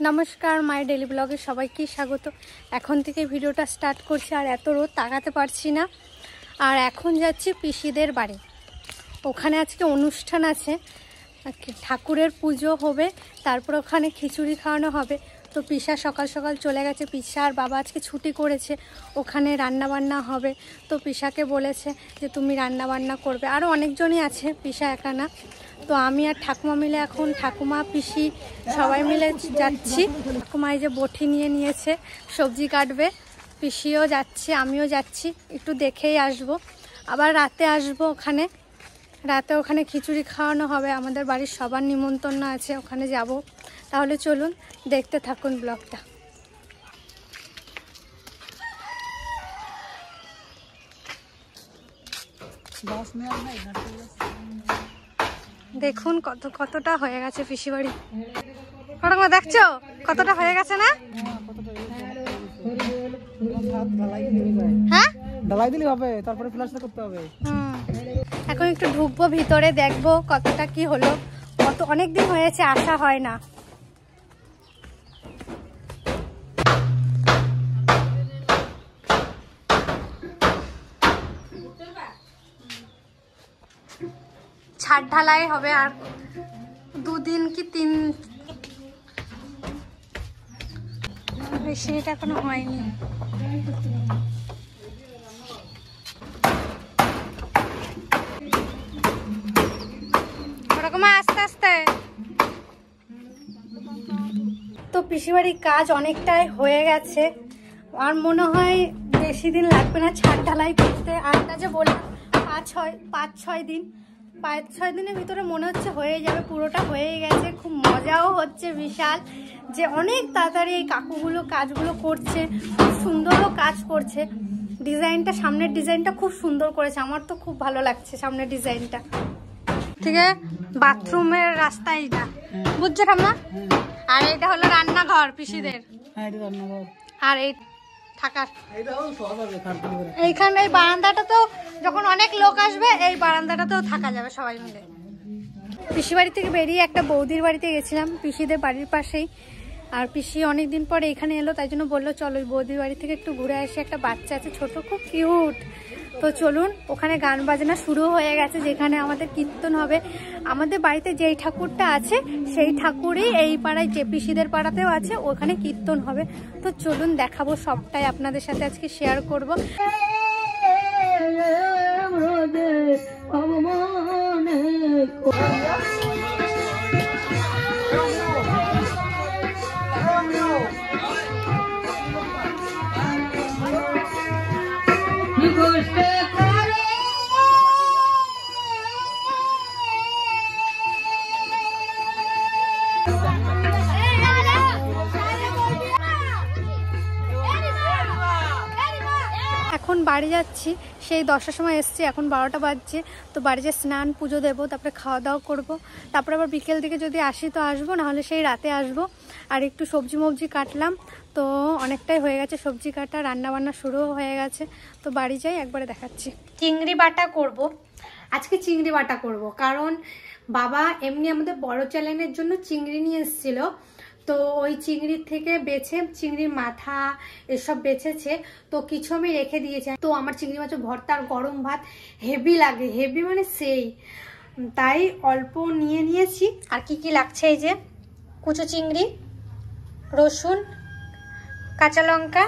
नमस्कार my daily ब्लगे सबाइके स्वागत। एखन थेके भिडियोटा स्टार्ट करछि और एत रोद ताकाते पारछि ना। और एखन जाচ্ছি पिसिदेर बाड़ी। ओखाने आजके अनुष्ठान आछे, ठाकुरेर पुजो होबे, तारपर ओखाने खिचुड़ी खाওয়ানো হবে। तो पिसा सकाल सकाल चले गेছে। पिसा और बाबा आजके छुटी करेছে, ओखाने रान्ना बान्ना होबे। तो पिसाके बोलेছে যে তুমি রান্না বান্না করবে। আরও অনেকজনই আছে, পিসা একা না। তো আমি আর ঠাকুমা মিলে এখন ঠাকুমা পিসি সবাই মিলে যাচ্ছি। ঠাকুমা এই যে বটি নিয়ে নিয়েছে, সবজি কাটবে। পিসিও যাচ্ছে, আমিও যাচ্ছি, একটু দেখেই আসবো। আবার রাতে আসবো ওখানে, রাতে ওখানে খিচুড়ি খাওয়ানো হবে। আমাদের বাড়ির সবার নিমন্ত্রণ আছে, ওখানে যাব। তাহলে চলুন দেখতে থাকুন ব্লগটা। দেখুন কতটা হয়ে গেছে পিসি বাড়ি। ওরকম দেখছো কতটা হয়ে গেছে না? হ্যাঁ, ঢালাই দিলে হবে, তারপরে প্লাস্টার করতে হবে। এখন একটু ঢুকবো ভিতরে, দেখবো কতটা কি হলো। অনেকদিন হয়েছে আসা হয় না। ছাদ ঢালাই হবে আর 2 দিন কি 3, বেশি এটা এখনো হয়নি। ওরকম আস্তে আস্তে। তো পিসিবাড়ির কাজ অনেকটাই হয়ে গেছে, আর মনে হয় বেশি দিন লাগবে না ছাদ ঢালাই করতে। আর যে বললাম 5-6 দিন, 5-6 দিনের ভিতরে মনে হচ্ছে হয়ে যাবে। পুরোটা হয়ে গেছে, খুব মজাও হচ্ছে বিশাল, যে অনেক তাড়াতাড়ি এই কাকুগুলো কাজগুলো করছে, খুব সুন্দরও কাজ করছে। ডিজাইনটা, সামনের ডিজাইনটা খুব সুন্দর করেছে, আমার তো খুব ভালো লাগছে সামনের ডিজাইনটা। ঠিক আছে, বাথরুমের রাস্তা এইটা, বুঝছো ঠাম্মা? আর এটা হলো রান্নাঘর পিসিদের। আর এই থাকার এইখানে এই বারান্দাটা, তো যখন অনেক লোক আসবে এই বারান্দাটাতেও থাকা যাবে সবাই মিলে। পিসি বাড়ি থেকে বেরিয়ে একটা বৌদির বাড়িতে গেছিলাম, পিসিদের বাড়ির পাশেই। আর পিসি অনেকদিন পরে এখানে এলো, তাই জন্য বললো চলো বৌদির বাড়ি থেকে একটু ঘুরে আসি। একটা বাচ্চা আছে ছোট, খুব কিউট। তো চলুন, ওখানে গান বাজনা শুরু হয়ে গেছে, যেখানে আমাদের কীর্তন হবে। আমাদের বাড়িতে যেই ঠাকুরটা আছে সেই ঠাকুরই এই পাড়ায়, যে পিসিদের পাড়াতেও আছে, ওখানে কীর্তন হবে। তো চলুন দেখাবো, সবটাই আপনাদের সাথে আজকে শেয়ার করবো। এখন বাড়ি যাচ্ছি, সেই 10টার সময় এসছি, এখন 12টা বাজছে। তো বাড়ি যে স্নান পুজো দেবো, তারপরে খাওয়া দাওয়া করবো। তারপরে আবার বিকেল দিকে যদি আসি তো আসবো, নাহলে সেই রাতে আসবো। আর একটু সবজি মবজি কাটলাম, তো অনেকটাই হয়ে গেছে সবজি কাটা, রান্না বান্না শুরুও হয়ে গেছে। তো বাড়ি যাই, একবারে দেখাচ্ছি। চিংড়ি বাটা করব আজকে, চিংড়ি বাটা করব কারণ বাবা এমনি আমাদের বড় চ্যানেলের জন্য চিংড়ি নিয়ে এসেছিল। তো ওই চিংড়ির থেকে বেছে, চিংড়ির মাথা এসব বেছেছে, তো কিছু আমি রেখে দিয়েছি। তো আমার চিংড়ি মাছের ভর্তা আর গরম ভাত হেভি লাগে, হেভি মানে সেই, তাই অল্প নিয়ে নিয়েছি। আর কি কি লাগছে, এই যে কুচো চিংড়ি, রসুন, কাঁচা লঙ্কা,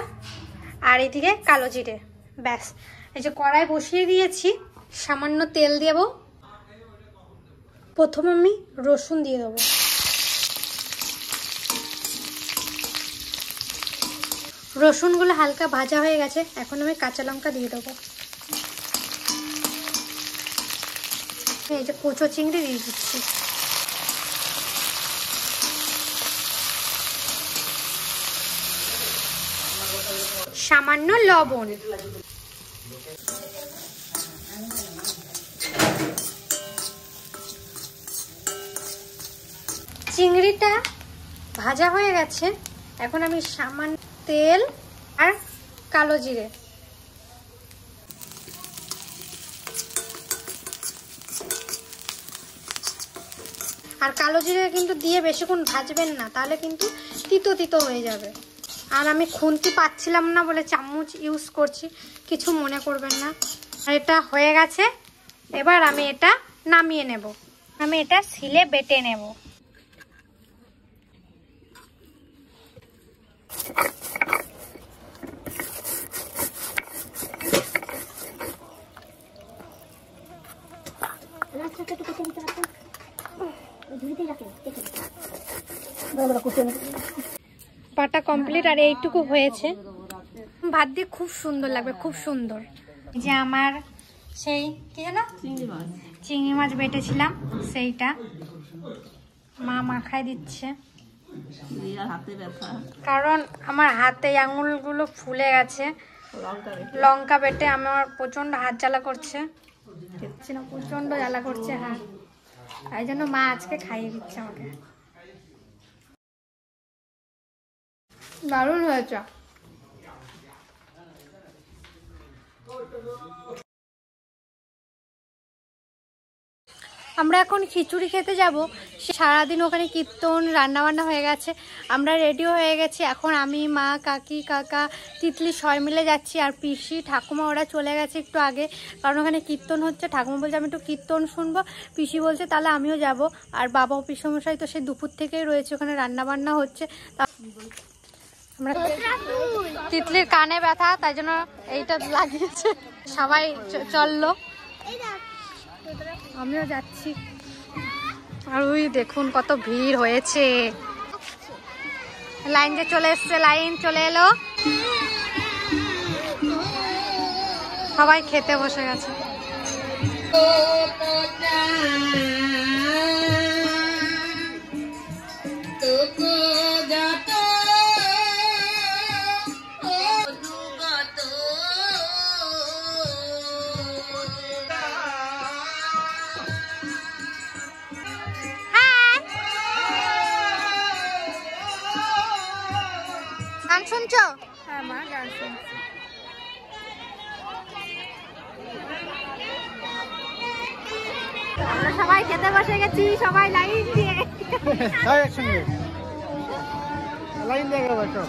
আর এদিকে কালো জিরে, ব্যাস। এই যে কড়াই বসিয়ে দিয়েছি, সামান্য তেল দেব। প্রথম আমি রসুন দিয়ে দেবো। রসুনগুলো হালকা ভাজা হয়ে গেছে, এখন আমি কাঁচা লঙ্কা দিয়ে দেবো। এই যে কুচো চিংড়ি দিয়ে দিচ্ছি। সামান্য লবণ। চিংড়িটা ভাজা হয়ে গেছে, এখন আমি সামান্য তেল আর কালো জিরে, আর কালো জিরে কিন্তু দিয়ে বেশিক্ষণ ভাজবেন না, তাহলে কিন্তু তিতো তিতো হয়ে যাবে। আর আমি খুন্তি পাচ্ছিলাম না বলে চামচ ইউজ করছি, কিছু মনে করবেন না। আর এটা হয়ে গেছে, এবার আমি এটা নামিয়ে নেব। আমি এটা শিলে বেটে নেব। পাটা কমপ্লিট, আর এইটুকু হয়েছে। ভাত দিয়ে খুব সুন্দর লাগবে, খুব সুন্দর। এই যে আমার সেই কি জানো চিংড়ি মাছ বেটেছিলাম, সেইটা মা মাখায় দিচ্ছে। কারণ আমার হাতে আঙুলগুলো ফুলে গেছে, লঙ্কা বেটে আমার প্রচন্ড হাত জ্বালা করছে, দেখছি না, প্রচন্ড জ্বালা করছে হাত, তাই জন্য মা আজকে খাইয়ে দিচ্ছে আমাকে। দারুণ হয়েছে। আমরা এখন খিচুড়ি খেতে যাব। সারাদিন ওখানে কীর্তন রান্নাবান্না হয়ে গেছে, আমরা রেডিও হয়ে গেছি। এখন আমি, মা, কাকি, কাকা, তিতলি সবাই মিলে যাচ্ছি। আর পিসি ঠাকুমা ওরা চলে গেছে একটু আগে, কারণ ওখানে কীর্তন হচ্ছে। ঠাকুমা বলছে আমি একটু কীর্তন শুনবো, পিসি বলছে তাহলে আমিও যাব। আর বাবা ও পিসমশাই তো সেই দুপুর থেকেই রয়েছে, ওখানে রান্নাবান্না হচ্ছে। আমরা তিতলির কানে ব্যথা, তাই জন্য এইটা লাগিয়েছে। সবাই চললো, আমিও যাচ্ছি। আর ওই দেখুন কত ভিড় হয়েছে, লাইন যে চলে এসছে, লাইন চলে এলো, সবাই খেতে বসে গেছে। গান শুনছো? হ্যাঁ মা, গান শুনছি। আমরা সবাই খেতে বসে গেছি, সবাই লাইন দিয়ে একসঙ্গে লাইন দিয়ে বসো।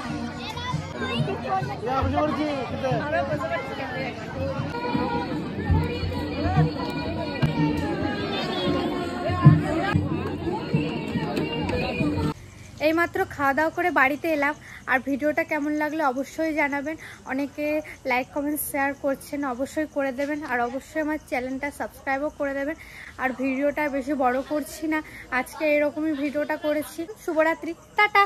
এইমাত্র খাওয়া দাওয়া করে বাড়িতে এলাম। আর ভিডিওটা কেমন লাগলো অবশ্যই জানাবেন। অনেকে লাইক কমেন্ট শেয়ার করছেন, অবশ্যই করে দেবেন। আর অবশ্যই আমার চ্যানেলটা সাবস্ক্রাইবও করে দেবেন। আর ভিডিওটা বেশি বড় করছি না, আজকে এরকমই ভিডিওটা করেছি। শুভরাত্রি, টাটা।